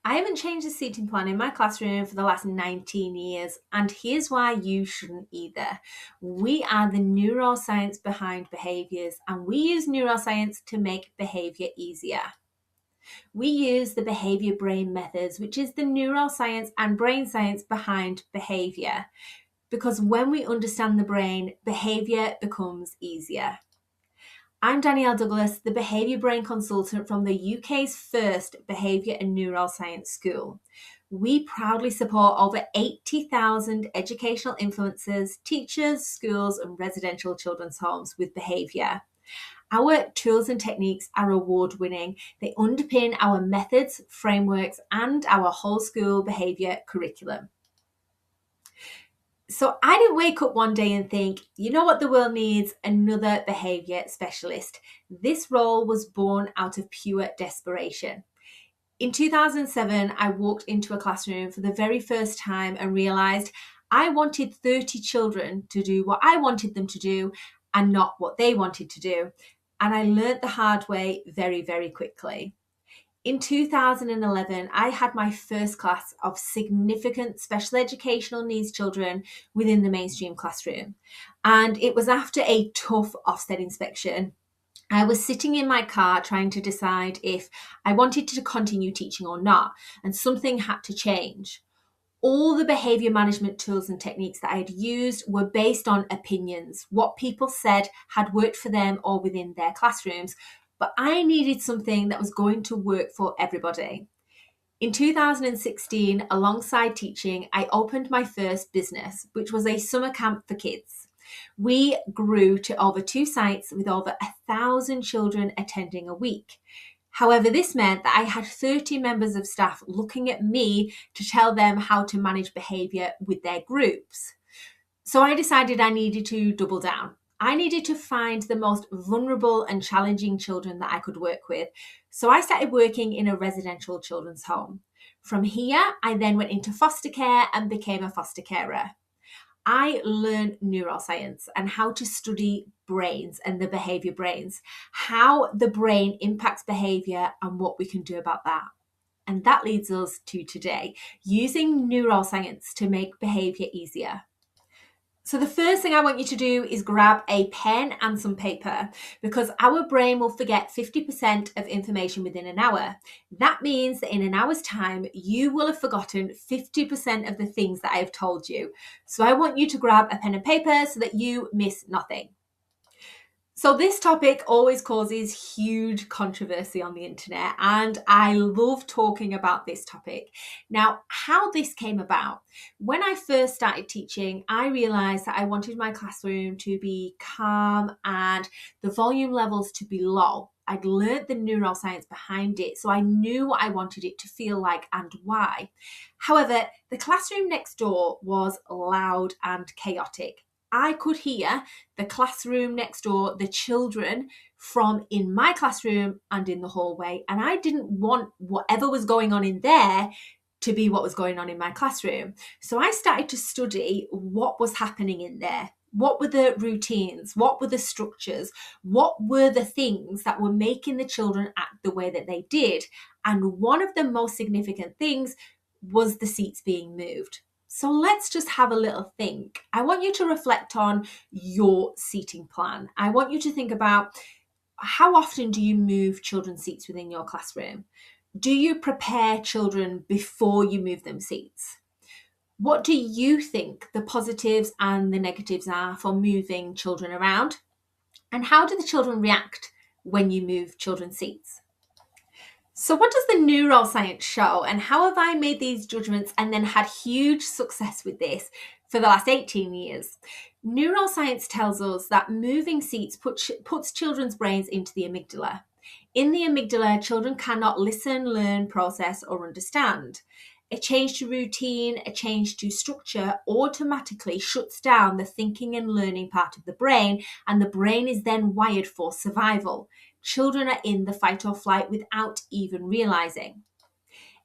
I haven't changed the seating plan in my classroom for the last 19 years, and here's why you shouldn't either. We are the neuroscience behind behaviours, and we use neuroscience to make behaviour easier. We use the Behaviour Brain methods, which is the neuroscience and brain science behind behaviour, because when we understand the brain, behaviour becomes easier. I'm Danielle Douglas, the Behaviour Brain consultant from the UK's first behaviour and neuroscience school. We proudly support over 80,000 educational influencers, teachers, schools, and residential children's homes with behaviour. Our tools and techniques are award-winning. They underpin our methods, frameworks, and our whole school behaviour curriculum. So I didn't wake up one day and think, you know what the world needs? Another behaviour specialist. This role was born out of pure desperation. In 2007, I walked into a classroom for the very first time and realised I wanted 30 children to do what I wanted them to do and not what they wanted to do. And I learnt the hard way very, very quickly. In 2011, I had my first class of significant special educational needs children within the mainstream classroom. And it was after a tough Ofsted inspection. I was sitting in my car trying to decide if I wanted to continue teaching or not, and something had to change. All the behaviour management tools and techniques that I had used were based on opinions, what people said had worked for them or within their classrooms, but I needed something that was going to work for everybody. In 2016, alongside teaching, I opened my first business, which was a summer camp for kids. We grew to over 2 sites with over 1,000 children attending a week. However, this meant that I had 30 members of staff looking at me to tell them how to manage behaviour with their groups. So I decided I needed to double down. I needed to find the most vulnerable and challenging children that I could work with. So I started working in a residential children's home. From here, I then went into foster care and became a foster carer. I learned neuroscience and how to study brains and the behaviour brains, how the brain impacts behaviour and what we can do about that. And that leads us to today, using neuroscience to make behaviour easier. So the first thing I want you to do is grab a pen and some paper, because our brain will forget 50% of information within an hour. That means that in an hour's time, you will have forgotten 50% of the things that I have told you. So I want you to grab a pen and paper so that you miss nothing. So this topic always causes huge controversy on the internet, and I love talking about this topic. Now, how this came about. When I first started teaching, I realised that I wanted my classroom to be calm and the volume levels to be low. I'd learnt the neuroscience behind it, so I knew what I wanted it to feel like and why. However, the classroom next door was loud and chaotic. I could hear the classroom next door, the children from in my classroom and in the hallway. And I didn't want whatever was going on in there to be what was going on in my classroom. So I started to study what was happening in there. What were the routines? What were the structures? What were the things that were making the children act the way that they did? And one of the most significant things was the seats being moved. So let's just have a little think. I want you to reflect on your seating plan. I want you to think about, how often do you move children's seats within your classroom? Do you prepare children before you move them seats? What do you think the positives and the negatives are for moving children around? And how do the children react when you move children's seats? So what does the neuroscience show, and how have I made these judgments and then had huge success with this for the last 18 years? Neuroscience tells us that moving seats puts children's brains into the amygdala. In the amygdala, children cannot listen, learn, process, or understand. A change to routine, a change to structure automatically shuts down the thinking and learning part of the brain, and the brain is then wired for survival. Children are in the fight or flight without even realizing.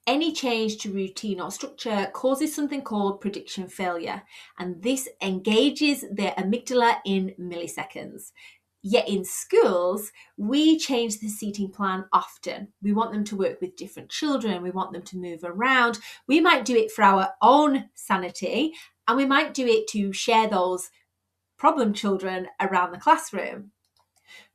Any change to routine or structure causes something called prediction failure, and this engages the amygdala in milliseconds. Yet in schools, we change the seating plan often. We want them to work with different children. We want them to move around. We might do it for our own sanity, and we might do it to share those problem children around the classroom.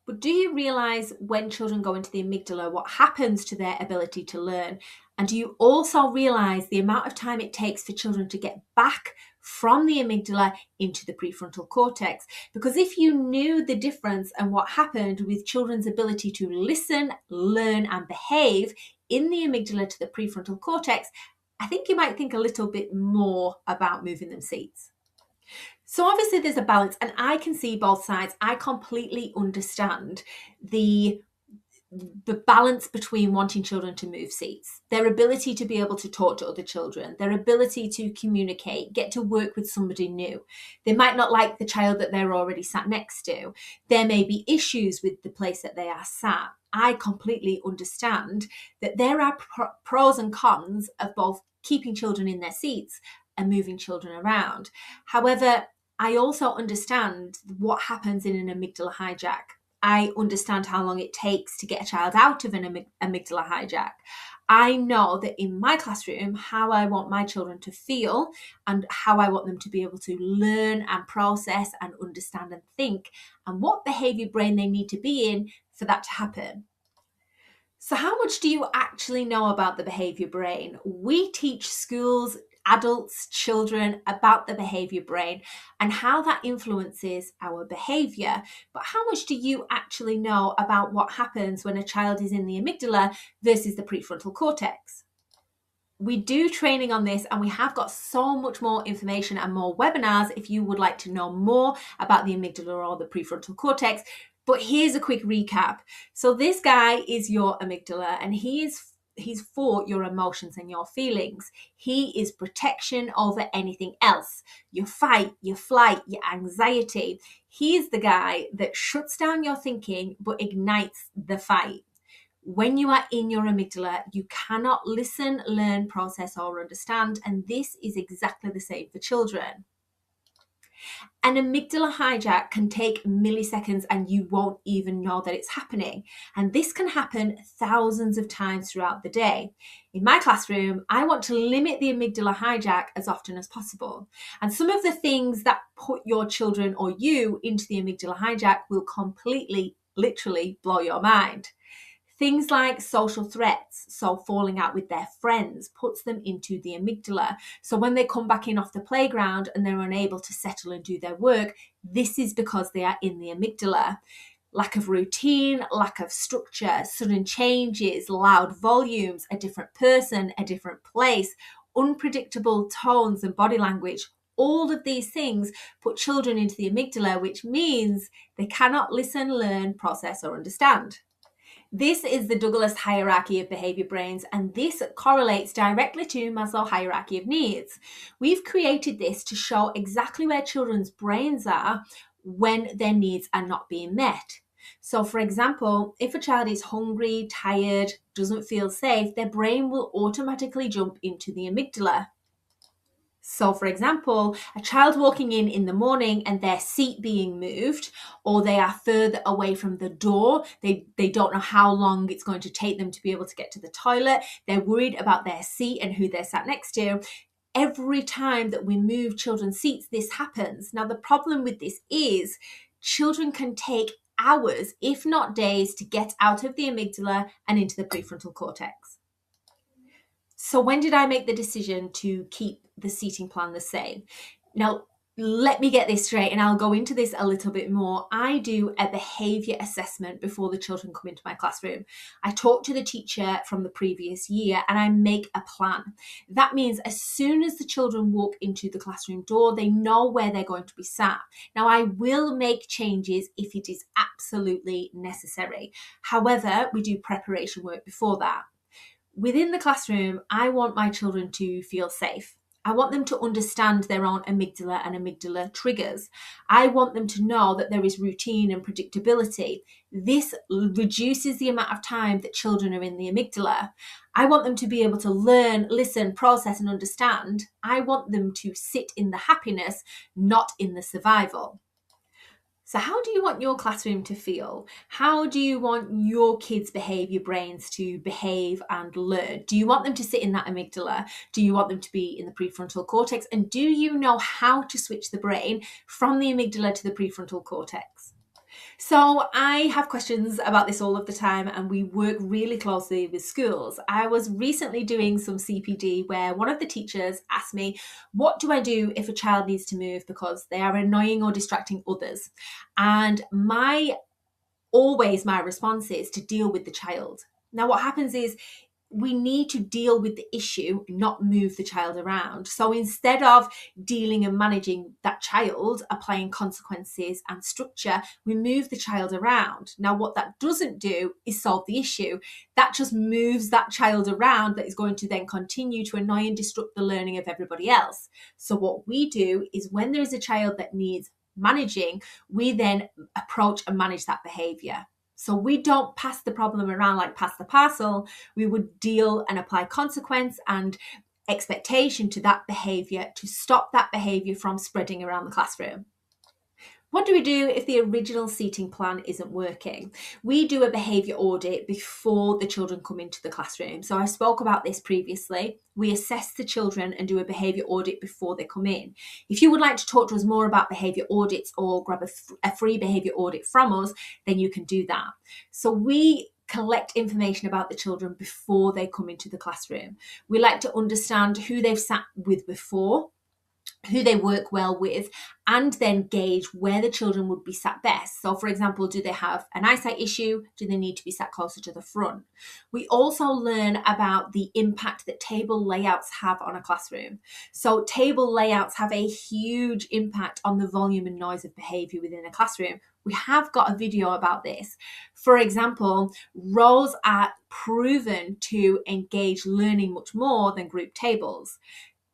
But do you realize when children go into the amygdala, what happens to their ability to learn? And do you also realize the amount of time it takes for children to get back from the amygdala into the prefrontal cortex? Because if you knew the difference and what happened with children's ability to listen, learn, and behave in the amygdala to the prefrontal cortex, I think you might think a little bit more about moving them seats. So obviously there's a balance, and I can see both sides. I completely understand the balance between wanting children to move seats, their ability to be able to talk to other children, their ability to communicate, get to work with somebody new. They might not like the child that they're already sat next to. There may be issues with the place that they are sat. I completely understand that there are pros and cons of both keeping children in their seats and moving children around. However, I also understand what happens in an amygdala hijack. I understand how long it takes to get a child out of an amygdala hijack. I know that in my classroom, how I want my children to feel and how I want them to be able to learn and process and understand and think, and what behaviour brain they need to be in for that to happen. So how much do you actually know about the behaviour brain? We teach schools, adults, children about the behaviour brain and how that influences our behaviour. But how much do you actually know about what happens when a child is in the amygdala versus the prefrontal cortex? We do training on this, and we have got so much more information and more webinars if you would like to know more about the amygdala or the prefrontal cortex. But here's a quick recap. So this guy is your amygdala, and he's for your emotions and your feelings. He is protection over anything else. Your fight, your flight, your anxiety. He's the guy that shuts down your thinking but ignites the fight. When you are in your amygdala, you cannot listen, learn, process, or understand. And this is exactly the same for children. An amygdala hijack can take milliseconds and you won't even know that it's happening. And this can happen thousands of times throughout the day. In my classroom, I want to limit the amygdala hijack as often as possible. And some of the things that put your children or you into the amygdala hijack will completely, literally blow your mind. Things like social threats, so falling out with their friends, puts them into the amygdala. So when they come back in off the playground and they're unable to settle and do their work, this is because they are in the amygdala. Lack of routine, lack of structure, sudden changes, loud volumes, a different person, a different place, unpredictable tones and body language. All of these things put children into the amygdala, which means they cannot listen, learn, process, or understand. This is the Douglas hierarchy of behaviour brains, and this correlates directly to Maslow's hierarchy of needs. We've created this to show exactly where children's brains are when their needs are not being met. So, for example, if a child is hungry, tired, doesn't feel safe, their brain will automatically jump into the amygdala. So, for example, a child walking in the morning and their seat being moved, or they are further away from the door, they don't know how long it's going to take them to be able to get to the toilet, they're worried about their seat and who they're sat next to. Every time that we move children's seats, this happens. Now, the problem with this is children can take hours, if not days, to get out of the amygdala and into the prefrontal cortex. So when did I make the decision to keep the seating plan the same? Now, let me get this straight, and I'll go into this a little bit more. I do a behaviour assessment before the children come into my classroom. I talk to the teacher from the previous year and I make a plan. That means as soon as the children walk into the classroom door, they know where they're going to be sat. Now, I will make changes if it is absolutely necessary. However, we do preparation work before that. Within the classroom, I want my children to feel safe. I want them to understand their own amygdala and amygdala triggers. I want them to know that there is routine and predictability. This reduces the amount of time that children are in the amygdala. I want them to be able to learn, listen, process, and understand. I want them to sit in the happiness, not in the survival. So how do you want your classroom to feel? How do you want your kids' behaviour brains to behave and learn? Do you want them to sit in that amygdala? Do you want them to be in the prefrontal cortex? And do you know how to switch the brain from the amygdala to the prefrontal cortex? So I have questions about this all of the time, and we work really closely with schools. I was recently doing some CPD where one of the teachers asked me, what do I do if a child needs to move because they are annoying or distracting others? And my response is to deal with the child. Now, what happens is we need to deal with the issue, not move the child around. So instead of dealing and managing that child, applying consequences and structure, we move the child around. Now, what that doesn't do is solve the issue. That just moves that child around that is going to then continue to annoy and disrupt the learning of everybody else. So what we do is when there is a child that needs managing, we then approach and manage that behavior. So we don't pass the problem around like pass the parcel. We would deal and apply consequence and expectation to that behavior to stop that behavior from spreading around the classroom. What do we do if the original seating plan isn't working? We do a behaviour audit before the children come into the classroom. So I spoke about this previously. We assess the children and do a behaviour audit before they come in. If you would like to talk to us more about behaviour audits or grab a free behaviour audit from us, then you can do that. So we collect information about the children before they come into the classroom. We like to understand who they've sat with before, who they work well with, and then gauge where the children would be sat best. So for example, do they have an eyesight issue? Do they need to be sat closer to the front? We also learn about the impact that table layouts have on a classroom. So table layouts have a huge impact on the volume and noise of behaviour within a classroom. We have got a video about this. For example, rows are proven to engage learning much more than group tables.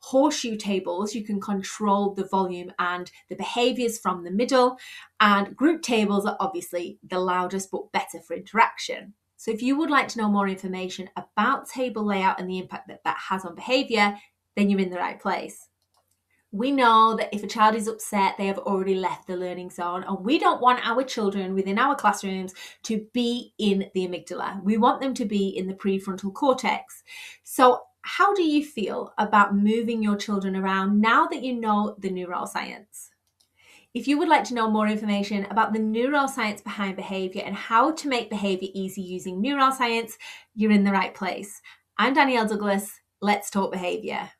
Horseshoe tables, you can control the volume and the behaviours from the middle, and group tables are obviously the loudest but better for interaction. So if you would like to know more information about table layout and the impact that that has on behaviour, then you're in the right place. We know that if a child is upset, they have already left the learning zone, and we don't want our children within our classrooms to be in the amygdala. We want them to be in the prefrontal cortex. So how do you feel about moving your children around now that you know the neuroscience? If you would like to know more information about the neuroscience behind behaviour and how to make behaviour easy using neuroscience, you're in the right place. I'm Danielle Douglas. Let's talk behaviour.